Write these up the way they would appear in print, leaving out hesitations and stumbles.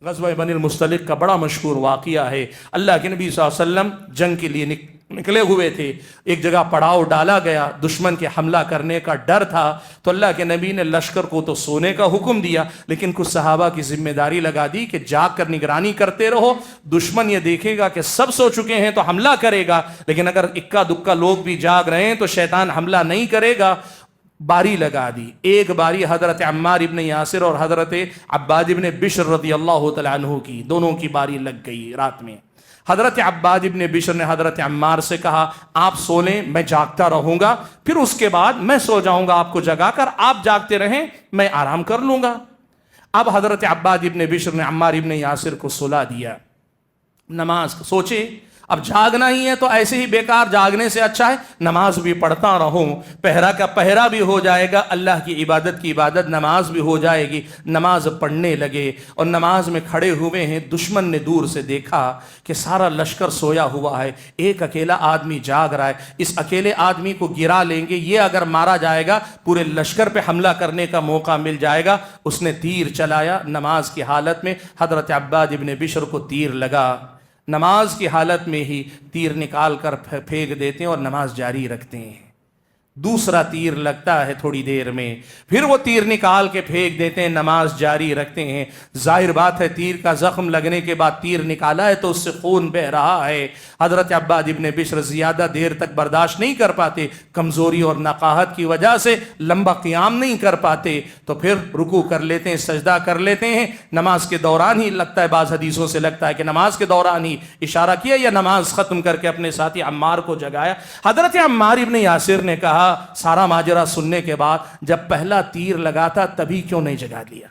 ग़ज़वा बनिल मुस्तलिक का बड़ा मशहूर वाक़िया है। अल्लाह के नबी सल्लल्लाहु अलैहि वसल्लम जंग के लिए निकले हुए थे। एक जगह पड़ाव डाला गया, दुश्मन के हमला करने का डर था, तो अल्लाह के नबी ने लश्कर को तो सोने का हुक्म दिया, लेकिन कुछ सहाबा की जिम्मेदारी लगा दी कि जाग कर निगरानी करते रहो। दुश्मन ये देखेगा कि सब सो चुके हैं तो हमला करेगा, लेकिन अगर इक्का दुक्का लोग भी जाग रहे हैं तो शैतान हमला नहीं करेगा। बारी लगा दी। एक बारी हज़रत अम्मार इब्न यासिर और हज़रत अब्बाद इब्न बिश्र रज़ियल्लाहु तआला अन्हु की, दोनों की बारी लग गई रात में। हज़रत अब्बाद इब्न बिश्र ने हज़रत अम्मार से कहा, आप सो लें, मैं जागता रहूँगा, फिर उसके बाद मैं सो जाऊँगा आपको जगाकर, आप जागते रहें, मैं आराम कर लूँगा। अब हज़रत अब्बाद इब्न बिश्र ने अम्मार इब्न यासिर को सुला दिया। नमाज सोचे अब जागना ही है तो ऐसे ही बेकार जागने से अच्छा है नमाज भी पढ़ता रहूं, पहरा का पहरा भी हो जाएगा, अल्लाह की इबादत नमाज भी हो जाएगी। नमाज पढ़ने लगे और नमाज में खड़े हुए हैं। दुश्मन ने दूर से देखा कि सारा लश्कर सोया हुआ है, एक अकेला आदमी जाग रहा है, इस अकेले आदमी को गिरा लेंगे, ये अगर मारा जाएगा पूरे लश्कर पे हमला करने का मौका मिल जाएगा। उसने तीर चलाया, नमाज की हालत में हज़रत अब्बाद इब्न बिश्र को तीर लगा। नमाज की हालत में ही तीर निकाल कर फेंक देते हैं और नमाज जारी रखते हैं। दूसरा तीर लगता है थोड़ी देर में, फिर वो तीर निकाल के फेंक देते हैं, नमाज जारी रखते हैं। जाहिर बात है तीर का जख्म लगने के बाद तीर निकाला है तो उससे खून बह रहा है। हज़रत अब्बाद इब्न बिश्र ज़्यादा देर तक बर्दाश्त नहीं कर पाते, कमज़ोरी और नकाहत की वजह से लंबा क़ियाम नहीं कर पाते, तो फिर रुकू कर लेते हैं, सजदा कर लेते हैं। नमाज के दौरान ही लगता है, बाज़ हदीसों से लगता है कि नमाज के दौरान ही इशारा किया या नमाज ख़त्म करके अपने साथी अम्मार को जगाया। हज़रत अम्मार इब्न यासिर ने कहा, सारा माजरा सुनने के बाद, जब पहला तीर लगा था तभी क्यों नहीं जगा लिया?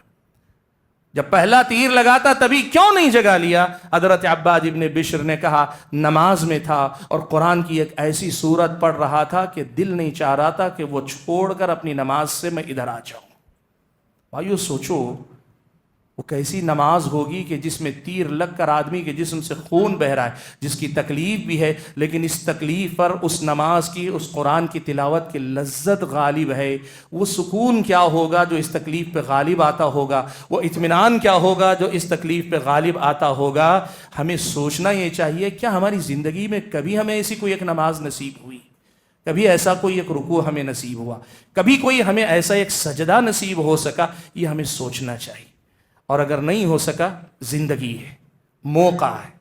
जब पहला तीर लगा था तभी क्यों नहीं जगा लिया? हज़रत अब्बाद इब्न बिश्र ने कहा, नमाज में था और कुरान की एक ऐसी सूरत पढ़ रहा था कि दिल नहीं चाह रहा था कि वो छोड़कर अपनी नमाज से मैं इधर आ जाऊं। भाइयों सोचो वो कैसी नमाज होगी कि जिसमें तीर लगकर आदमी के जिस्म से खून बह रहा है, जिसकी तकलीफ भी है, लेकिन इस तकलीफ पर उस नमाज की, उस कुरान की तिलावत की लज्जत गालिब है। वो सुकून क्या होगा जो इस तकलीफ पे गालिब आता होगा, वो इत्मीनान क्या होगा जो इस तकलीफ पे गालिब आता होगा। हमें सोचना ये चाहिए, क्या हमारी ज़िंदगी में कभी हमें ऐसी कोई एक नमाज नसीब हुई? कभी ऐसा कोई एक रुकू हमें नसीब हुआ? कभी कोई हमें ऐसा एक सजदा नसीब हो सका? ये हमें सोचना चाहिए। और अगर नहीं हो सका, जिंदगी है, मौका है,